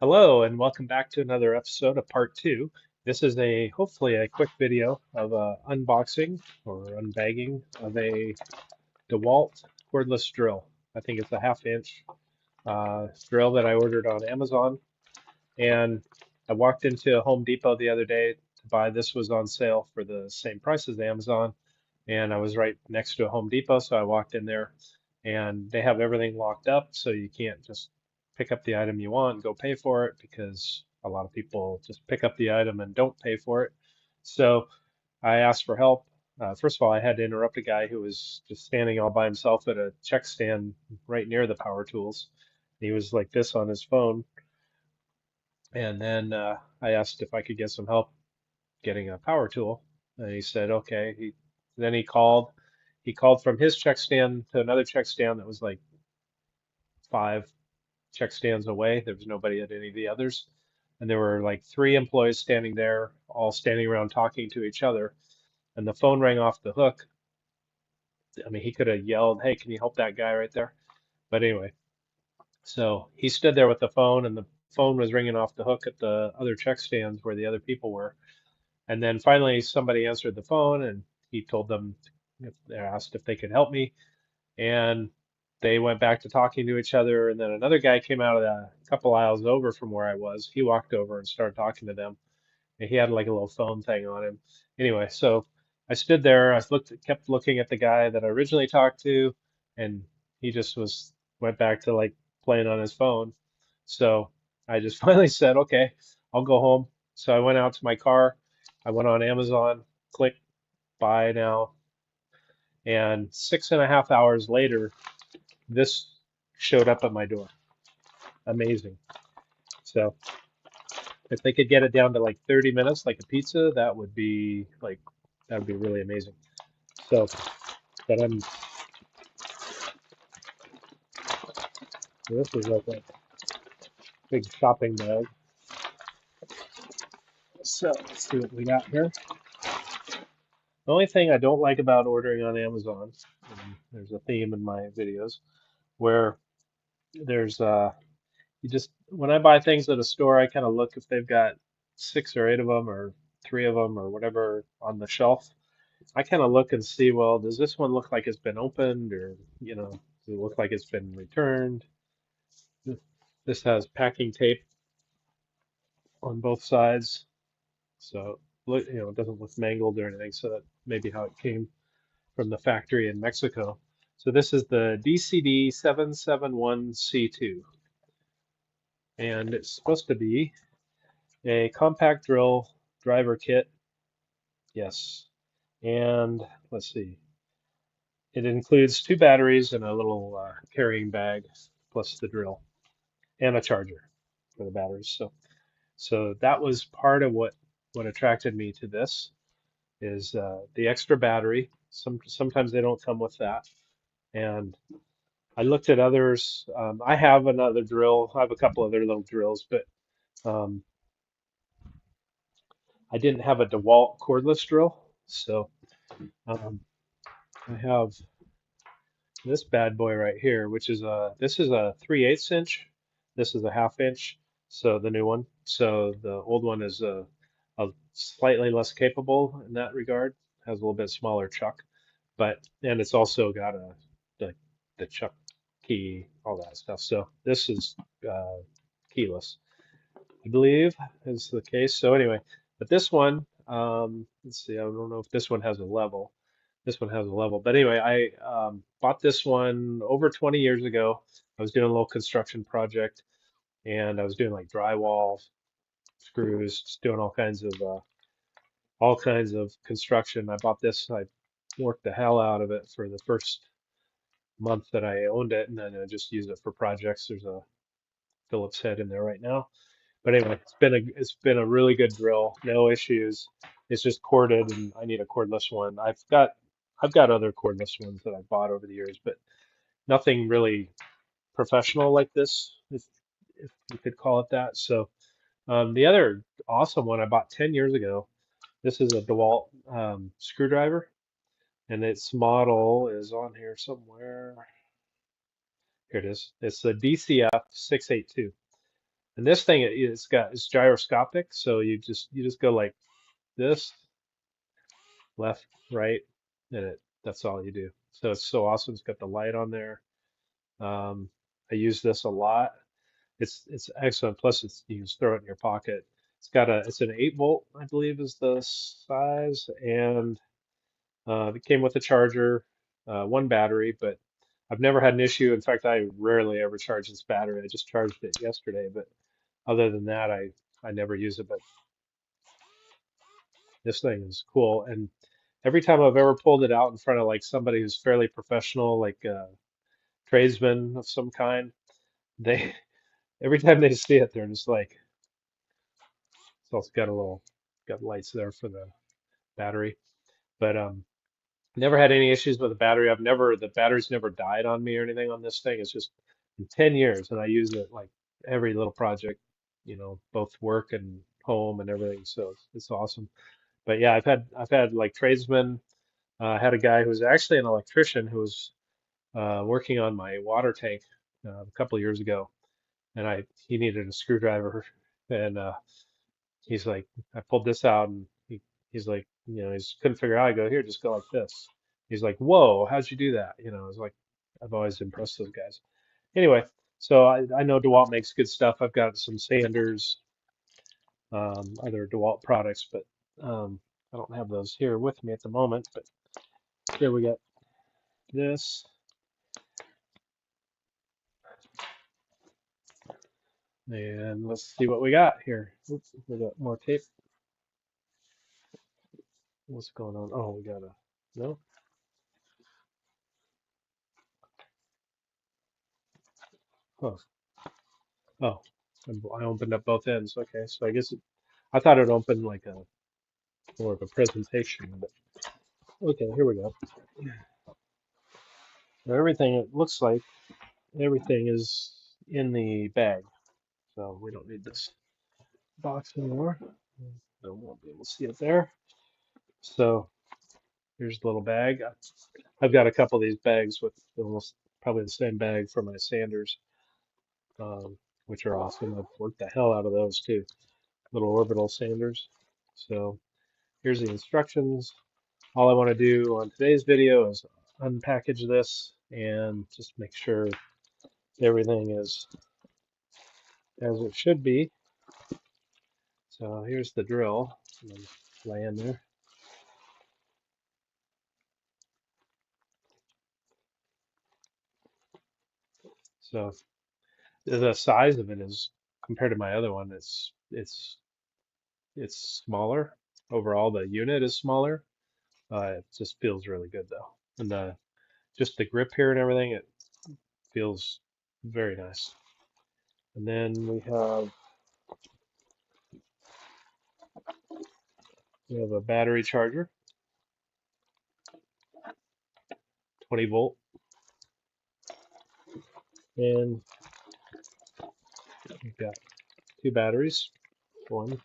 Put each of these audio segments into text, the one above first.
Hello and welcome back to another episode of part two. This is hopefully a quick video of unboxing or unbagging of a DeWalt cordless drill. I think it's a half-inch drill that I ordered on Amazon, and I walked into a Home Depot the other day to buy. This was on sale for the same price as Amazon, and I was right next to a Home Depot, so I walked in there, and they have everything locked up, so you can't just pick up the item you want and go pay for it because a lot of people just pick up the item and don't pay for it. So I asked for help. First of all, I had to interrupt a guy who was just standing all by himself at a check stand right near the power tools. He was like this on his phone, and then I asked if I could get some help getting a power tool, and he said, okay. Then he called. He called from his check stand to another check stand that was like five check stands away. There was nobody at any of the others, and there were like three employees standing there, all standing around talking to each other. And the phone rang off the hook. I mean, he could have yelled, "Hey, can you help that guy right there?" But anyway, so he stood there with the phone, and the phone was ringing off the hook at the other check stands where the other people were. And then finally, somebody answered the phone, and he told them if they asked if they could help me, and they went back to talking to each other. And then another guy came out of a couple aisles over from where I was. He walked over and started talking to them, and he had like a little phone thing on him. Anyway, so I stood there. Kept looking at the guy that I originally talked to, and he just went back to like playing on his phone. So I just finally said, okay, I'll go home. So I went out to my car. I went on Amazon, click buy now, and 6.5 hours later, this showed up at my door. Amazing. So if they could get it down to like 30 minutes, like a pizza, that would be really amazing. So, but this is like a big shopping bag. So let's see what we got here. The only thing I don't like about ordering on Amazon, and there's a theme in my videos, where there's you just when I buy things at a store, I kind of look if they've got six or eight of them or three of them or whatever on the shelf. I kind of look and see, well, does this one look like it's been opened, or does it look like it's been returned? This has packing tape on both sides, so it doesn't look mangled or anything. So that may be how it came from the factory in Mexico. So this is the DCD 771C2, and it's supposed to be a compact drill driver kit. Yes, and let's see. It includes two batteries and a little carrying bag, plus the drill and a charger for the batteries. So that was part of what attracted me to this is the extra battery. Sometimes they don't come with that, and I looked at others. I have another drill. I have a couple other little drills, but um, I didn't have a DeWalt cordless drill, so um, I have this bad boy right here, which is this is a 3/8 inch. This is a half inch. So the new one. So the old one is a slightly less capable in that regard. Has a little bit smaller chuck, and it's also got the the chuck key, all that stuff. So this is uh, keyless, I believe, is the case. So anyway, but this one, let's see. I don't know if this one has a level. This one has a level. But anyway, I bought this one over 20 years ago. I was doing a little construction project, and I was doing like drywall, screws, just doing all kinds of construction. I bought this. I worked the hell out of it for the first month that I owned it, and then I just used it for projects. There's a Phillips head in there right now. But anyway, it's been a really good drill. No issues. It's just corded, and I need a cordless one. I've got other cordless ones that I've bought over the years, but nothing really professional like this, if you could call it that. So the other awesome one I bought 10 years ago. This is a DeWalt screwdriver, and its model is on here somewhere. Here it is. It's the DCF 682. And this thing, it's gyroscopic, so you just go like this, left, right, and that's all you do. So it's so awesome. It's got the light on there. Um, I use this a lot. It's excellent. Plus, you can just throw it in your pocket. It's an 8 volt, I believe, is the size, and it came with a charger, one battery, but I've never had an issue. In fact, I rarely ever charge this battery. I just charged it yesterday, but other than that, I never use it. But this thing is cool, and every time I've ever pulled it out in front of like somebody who's fairly professional, like a tradesman of some kind, they every time they see it, they're just like, it's also got lights there for the battery. But never had any issues with the battery. The battery's never died on me or anything on this thing. It's just in 10 years, and I use it like every little project, both work and home and everything. So it's awesome. But yeah, I've had like tradesmen. I had a guy who was actually an electrician who was working on my water tank a couple of years ago, and he needed a screwdriver, and he's like, I pulled this out, and he's like, he's couldn't figure out. I go, here, just go like this. He's like, whoa, how'd you do that? I was like, I've always impressed those guys. Anyway, so I know DeWalt makes good stuff. I've got some sanders, other DeWalt products, but I don't have those here with me at the moment. But here we got this, and let's see what we got here. Oops, we got more tape. What's going on? Oh, we got no. Oh, oh, I opened up both ends. Okay, so I thought it opened like a more of a presentation, but okay, here we go. Now everything, it looks like everything is in the bag, so we don't need this box anymore. I won't be able to see it there. So here's the little bag. I've got a couple of these bags with almost probably the same bag for my sanders, which are awesome. I've worked the hell out of those too. Little orbital sanders. So here's the instructions. All I want to do on today's video is unpackage this and just make sure everything is as it should be. So here's the drill. Lay in there. So the size of it is compared to my other one, it's smaller. Overall, the unit is smaller. It just feels really good though, and just the grip here and everything, it feels very nice. And then we have a battery charger, 20 volt, and we've got two batteries, one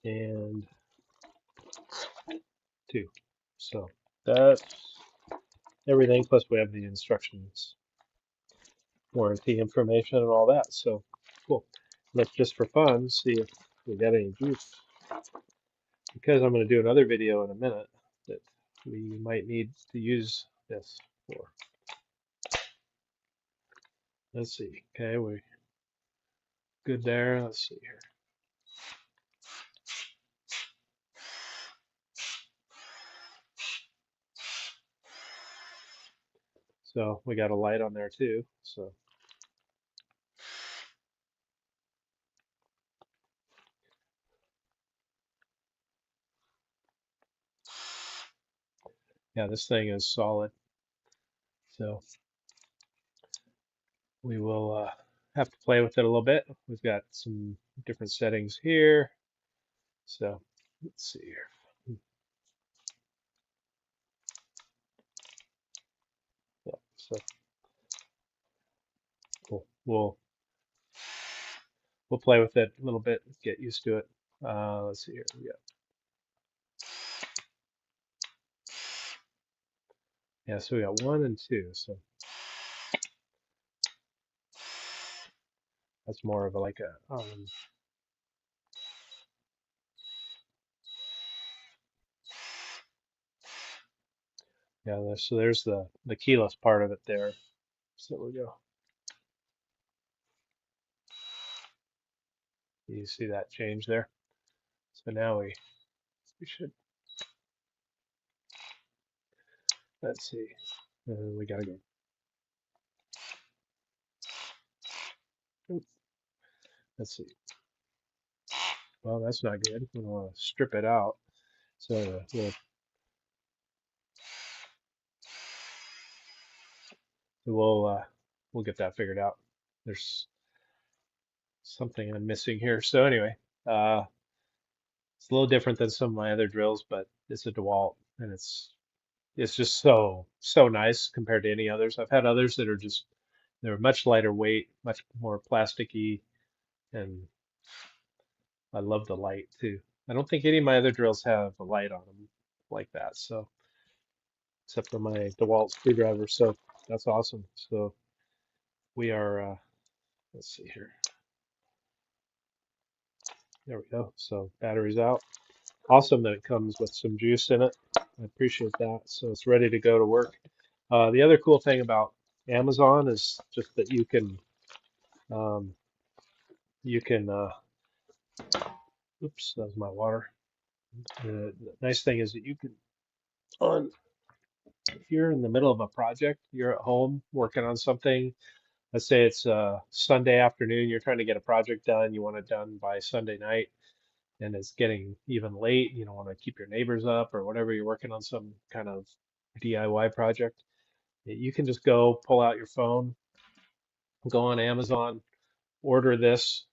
and two. So that's everything. Plus we have the instructions, warranty information, and all that. So cool. Let's just for fun see if we got any juice, because I'm going to do another video in a minute that we might need to use this for. Let's see. Okay, we're good there. Let's see here. So we got a light on there too. So yeah, this thing is solid. So we will have to play with it a little bit. We've got some different settings here. So let's see here. Yeah, so cool. We'll play with it a little bit, get used to it. Let's see here. Yeah, so we got one and two. So That's more of a, like a yeah. So there's the keyless part of it there. So we go. You see that change there? So now we should, let's see. We gotta go. Oops, let's see. Well, that's not good. We want to strip it out. So we'll get that figured out. There's something I'm missing here. So anyway, uh, it's a little different than some of my other drills, but it's a DeWalt, and it's just so nice compared to any others. I've had others that are just they're much lighter weight, much more plasticky, and I love the light too. I don't think any of my other drills have a light on them like that. So except for my DeWalt screwdriver, so that's awesome. So we are let's see here. There we go. So battery's out. Awesome that it comes with some juice in it. I appreciate that. So it's ready to go to work. The other cool thing about Amazon is just that um, you can oops, that was my water. The nice thing is that you can on if you're in the middle of a project, you're at home working on something. Let's say it's Sunday afternoon, you're trying to get a project done, you want it done by Sunday night, and it's getting even late, you don't want to keep your neighbors up or whatever, you're working on some kind of DIY project. You can just go pull out your phone, go on Amazon, order this,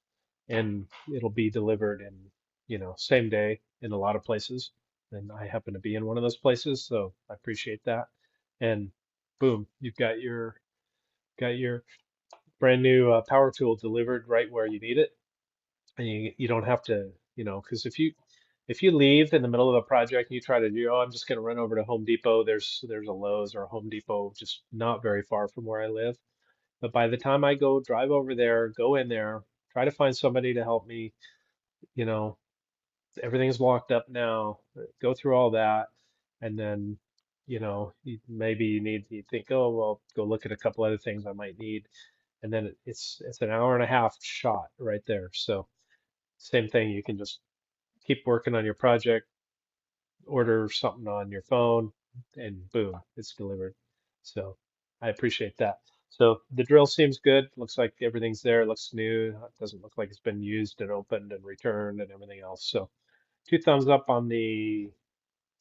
and it'll be delivered in, same day in a lot of places. And I happen to be in one of those places, so I appreciate that. And boom, you've got your brand new power tool delivered right where you need it, and you don't have to, because if you leave in the middle of a project and you try to do, oh, I'm just going to run over to Home Depot. There's a Lowe's or a Home Depot just not very far from where I live. But by the time I go drive over there, go in there, try to find somebody to help me, you know, everything's locked up now. Go through all that, and then, maybe you think, oh, well, go look at a couple other things I might need, and then it's an hour and a half shot right there. So same thing, you can just keep working on your project, order something on your phone, and boom, it's delivered. So I appreciate that. So the drill seems good. Looks like everything's there. It looks new. It doesn't look like it's been used and opened and returned and everything else. So two thumbs up on the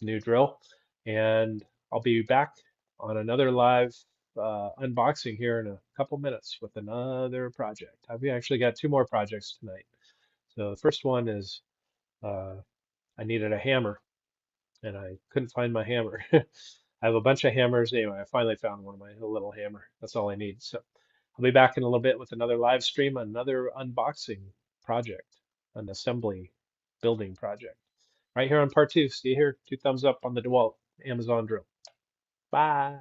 new drill. And I'll be back on another live unboxing here in a couple minutes with another project. I've actually got two more projects tonight. So the first one is uh, I needed a hammer and I couldn't find my hammer. I have a bunch of hammers. Anyway, I finally found one of my little hammer. That's all I need. So I'll be back in a little bit with another live stream, another unboxing project, an assembly building project. Right here on part two. See you here. Two thumbs up on the DeWalt Amazon drill. Bye.